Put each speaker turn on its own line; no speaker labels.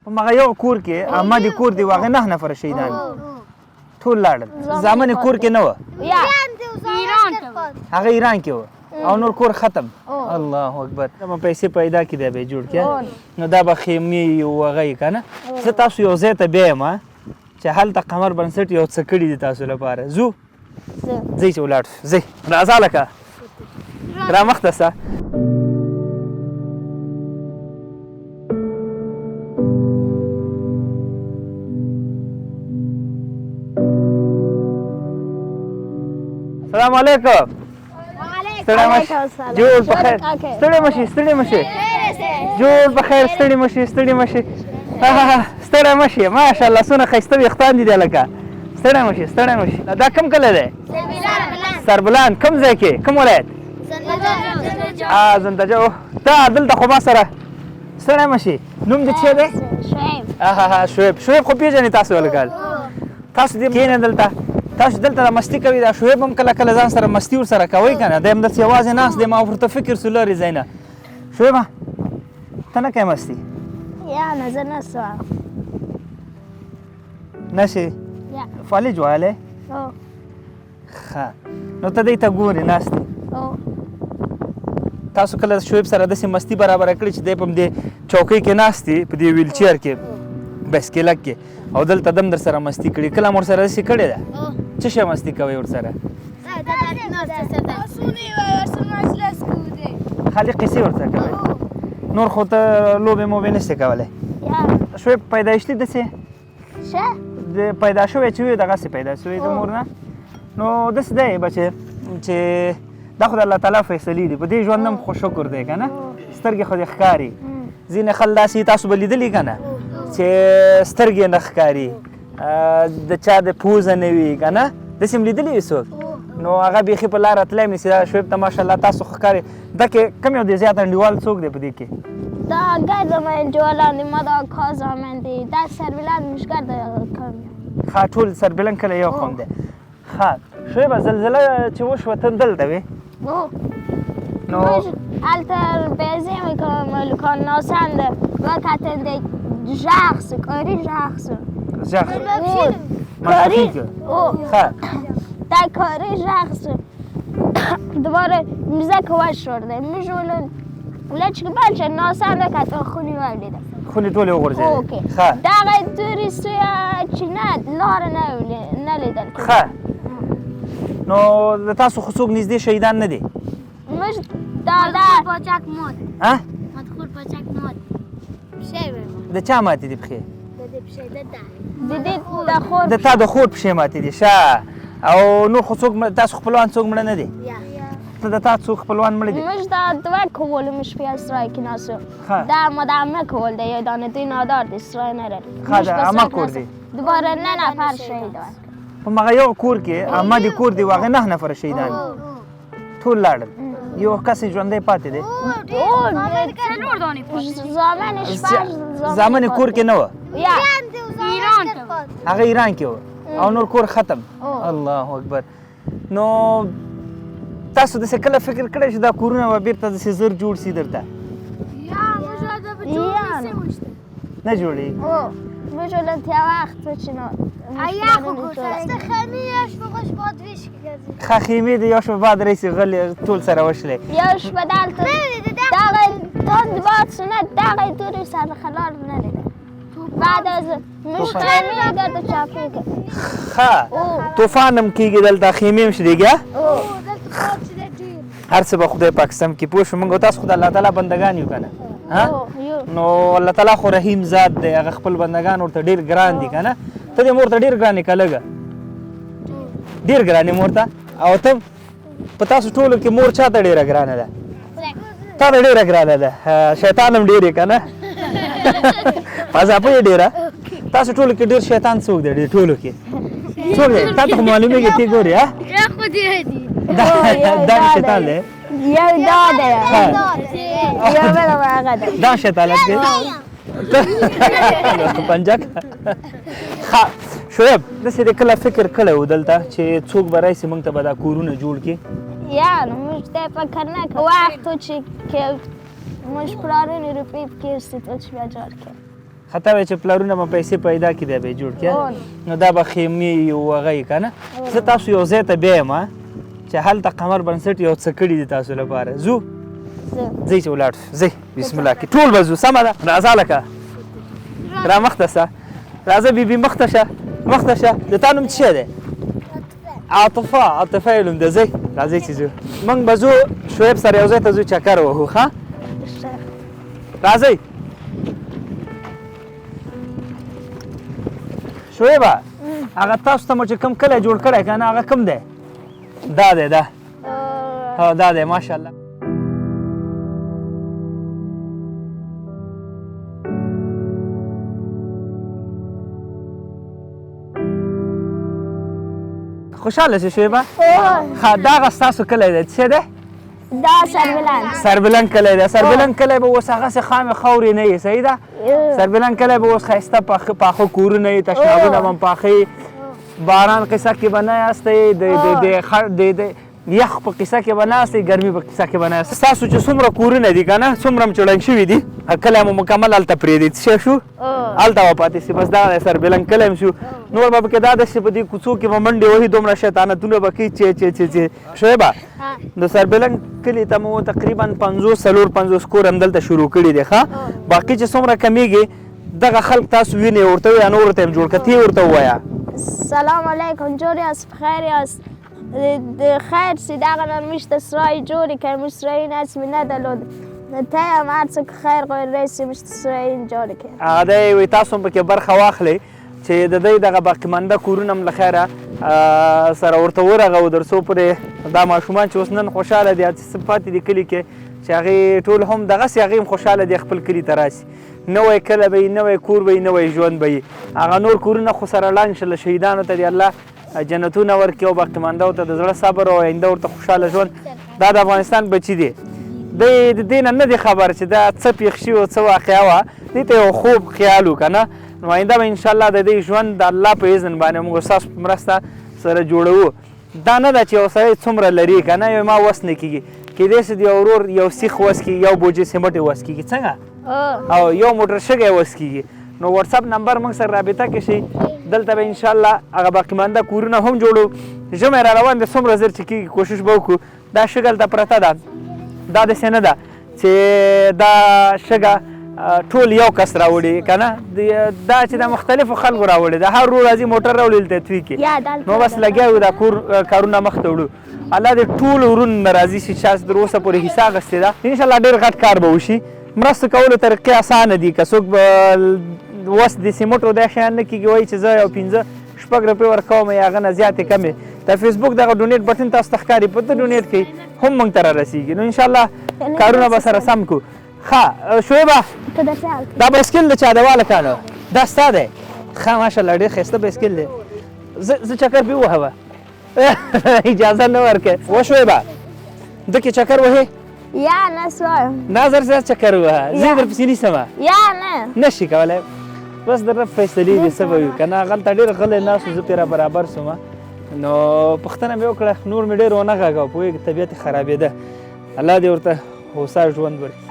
په مغه یو کور کې احمد کور دی واغې 9 نفر شهیدان ټول لاړل زامن کور کې نه و هغه ایران کې و او نور کور ختم الله اکبر ما پیسې پیدا کړې به جوړ کړه نو دا به خیمې او هغه کنه زه تاسو یو ځای ته بیا ما چې هلته قمر بنسټ یو څه کړي دي تاسو لپاره زو ځئ چې ولاړ ځئ راځه لکه را مخته سه السلام علیکم ستړی مشي جوړ په خیر ستړی مشي جوړ په خیر ستړی مشي ستړی مشي ماشاءالله څونه ښایسته ویښتان دي دی لکه ستړی مشي دا کوم کلی دی سربلان کوم ځای کې کوم ولایت زندجه ته دلته خو ما سره ستړی مشي نوم دې څه دی شعیب خو پېژنې تاسو ولګال تاسو دې کښېنئ دلته تاسو دلته مستی کوي دا شعیب هم کله کله ځان سره مستی ورسره کوئ که نه دی همداسې یوازې ناست دی ما ورته فکر سو لرې ځای نه شعیبه ته نه کوې مستی
نه زه نه سوم
نشې فالج وهلی ښه نو ته دی ته ګورې ناست تاسو کله شعیب سره داسې مستی برابره کړې چې دی په همدې چوکۍ کې ناست دی په دې ویلچیر کې بایسکلک کې او دلته دم در سره مستی کړي کله هم ورسره داسې کړې ده څه شی مستی کوئ ورسره خالي قیسې ورته کوئ نور خو ته لوبې موبې نشې کولی شعیب پیدایشتي داسې پیدا شوی چې وي دغسې پیدا شوی د مور نه نو داسې دی بچې چې دا خو د الله تعالی فیصلې دي په دې ژوند هم خو شکر دی که نه سترګې خو دې ښکاري ځینې خل داسې تاسو به لیدلي که نه چې سترګې نه ښکاري د چا د پوزه نه وي که نه داسې هم لیدلي وي څوک نو هغه بیخي په لاره تلی هم نشي دا شعیب ته ماشاءالله تاسو ښکاري دا کې کم یو دی زیات انډیوال څوک دی په دې کې
دا ګرد انډیوالان دي ما دا کا زامن دي دا سربلند مشکل د قوم
ښه ټول سربلند کله یو قوم دی ښه شعیبه زلزله چې وشوه ته دلته وې نو
هلته بیضه میکنم ملکان ناسنده وقتی دی جغس کاری جغس کاری در کاری جغس دوباره میزه کواش شده میشولن ولی چی بلچه ناسنده که تا خونی ولیده
خونی طولی وغورځېدې
اوکې دغه توریستویه چې نه لاره نه لیدل
ښه نو د تاسو خو څوک نږدې شهیدان نه دي
مش دادر
پاچک مات
ها
مدخول پاچک مات پښې
د چا ماتې دي پښې
دیدی د خور
د تا د خور پښې ماتې دي ښه او نور خو څوک تاسو خپلوان څوک مړه نه دي ته د تا څوک خپلوان مړه دي
مش دا دوه کول مش په اسرای کې ناسو دا مدام نه کول دی یو دانه دوی نادار دی اسرای نه لري
ښه دا عمه کور دی
دوباره نه نفر شهید
په مغه یو کور کې احمد کور دی واغې 9 نفر شهیدان ټول لاړل یو کس ژوندی پاتې دی زامن کور کې نه و هغه ایران کې و او نور کور ختم الله اکبر نو تاسو داسې کله فکر کړی چې دا کورونه به بیرته داسې زر جوړ سي درته نه جوړېږي
میشولن تیا وقت بچینو
ښه خیمې د یو شپه بعد رئیسې غلې ټول سره وشلې
یو شپه دلته دغه تند باد سونه دغه توری سر خلال نلیده بعد از مشتمی در چاپی که
ښه طوفان هم کېږي دلته خیمې هم شلېږي هر څه به خدای پاک سم کړي پوه شو موږ تاسو خو د الله تعالی بندګان یو که نه نو الله تعالی خو رحیم ذات دی هغه خپل بندګان ورته ډېر ګران دي که نه ته دې مور ته ډېر ګران یې که لږه ډېر ګران یې مور ته او ته په تاسو ټولو کې مور چا ته ډېره ګرانه ده تا ته ډېره ګرانه ده شیطان هم ډېر یې که نه اضافه یې ډېره تاسو ټولو کې ډېر شیطان څوک دی ډېر ټولو کې څوک دی تا ته خو معلومېږي ته ګورې دا شیطان دی
یو دا دی یو بل هغه دی
دا شیطان دی پنجک ښه شعیب داسې دې کله فکر کړی و دلته چې څوک به راشي موږ ته به دا کورونه جوړ کړي
یعنی موږ ته فکر نه کوو وقت و چې موږ پلانونی رو پیپ کردیم تو چی بجار کرد
خطا وای چې پلارونه به پیسې پیدا کړي دی به یې جوړ کړي نو دا به خیمې او هغه یې که نه زه تاسو یو ځای ته بیایم چې هلته قمر بنسټ یو څه کړي دي تاسو لپاره ځو ځئ چې ولاړ شو ځئ بسم الله کې ټول به ځو سمه ده راځه لکه را مخته شه راځه بیبي مخته شه مخته شه د تا نوم څه شی دی عاطفه یې نوم دی ځئ راځئ چې ځو موږ به ځو شعیب سره یو ځای ته ځو چکر وهو ښه راځئ شعیبه هغه تاسو ته مو چې کوم کلی جوړ کړی که نه هغه کوم دی دا دی دا هو دا دی ماشاءالله خوشحاله شې شعیبه ښه دا هغه ستاسو کلی دی څه دی
دا سربلند
سربلند کلی دی سربلند کلی به اوس هغسې خامې خاورې نه وي صحیح ده سربلند کلی به اوس ښایسته پاخه کورونه وي تشنابونه به هم پاخه وي باران قصه کې به نه یاستئ د یخ په قصه کې به نه یاستئ ګرمي په قصه کې به نه یاستئ ستاسو چې څومره کورونه دي که نه څومره هم چې ړنګ شوي دي کلی مو مکمل هلته پرېږدي څه شی شو هلته به پاتې شي بس دغه دی سربلند کلی هم شو نور به پکې دا داسې په دې کوڅو کې به منډې وهي دومره شیطانتونه به کوي چې شعیبه د سربلند کلي ته مو تقریبا 50 کور همدلته شروع کړي دي ښه باقي چې څومره کمیږي دغه خلک تاسو وینئ ورته وایه نورو ته هم جوړ کړه ته یې ورته ووایه
سلام علیکم جوړ یاست بخیر یاست خیر چې دغه نن موږ ته سرای جوړې کړې موږ سرای هسې مې نه درلود ته یې هم هر څه خیر غوړی چې موږ ته سرای جوړې کړې
هغه دی وایي تاسو هم پکې برخه واخلئ چې د دوی دغه باقیمانده کورونه هم له خیره سره ورته ورغوو تر څو پورې دا ماشومان چې اوس نن خوشحاله دي څه پاتې دي کلي کې چې هغې ټول هم دغسې هغې هم خوشحاله دي خپل کلي ته راسي نوی کلی به وي نوی کور به وي نوی ژوند به وي هغه نور کورونه خو سره لاندې شله شهیدانو ته دې الله جنتونه ورکړي او باقیماندهو ته د زړه صبر او آینده ورته خوشحاله ژوند دا د افغانستان بچي دي دی د دې نه نه دی خبر چې دا څه پېښ شوي او څه واقعه وه دې ته یو خوب خیال و که نه نو آینده به انشاءالله د دې ژوند د الله په اذن باندې موږ ستاسو په مرسته سره جوړوو دا نه ده چې یو سړی څومره لري که نه یو ما وس نه کېږي کېدای شي د یو ورور یو سیخ وس کېږي یو بوجۍ سیمټ وس کېږي څنګه او یو موټر شګی وس کېږي نو واتساپ نمبر موږ سره رابطه کې شي دلته به انشاءالله هغه باقیمانده کورونه هم جوړو ژمی را روان دی څومره زر چې کېږي کوشش به وکړو دا شګه هلته پرته ده دا داسې نه ده چې دا شګه ټول یو کس راوړي که نه دا چې د مختلفو خلکو راوړي د هر ورور راځي موټر راوړي دلته توی کړي نو بس لګیا یو دا کارونه مخته وړو الله دې ټول ورونو نه راضي شي چا تر اوسه پورې حصه اخیستې ده انشاءالله ډېر غټ کار به وشي مرسته کولو طریقې اسانه دي که څوک وس د سیمټو دا شیان نه کېږي وایي چې زه یو 5-6 روپۍ ورکوم یا هغه نه زیاتې کمې د فیسبوک دغه ډونیټ بټن تاسو ته ښکاري په ته ډونیټ کوي هم موږ ته رارسېږي نو انشاءالله کارونه به سره سم کړو ښه شعیبه دا بایسکل د چا دی والکانو دا ستا دی ښه ماشاءالله ډېر ښایسته بایسکل دی زه چکر پې ووهوه اجازه نه ورکړې و شعیبه ده کې چکر وهې
یا نه سوایم
نه زر زیات چکر ووهه زه یې در پسې نیسمه
یا نه
نشي کولی بس در رب فیصلې دي څه به وي که نه هغلته ډېر غلی ناست زه پرې را برابر شوم نو پوښتنه مې وکړه نور مې ډېر ونه غږاوه پوهېږې طبیعت یې خرابېده الله دې ورته هوسا ژوند ورکړي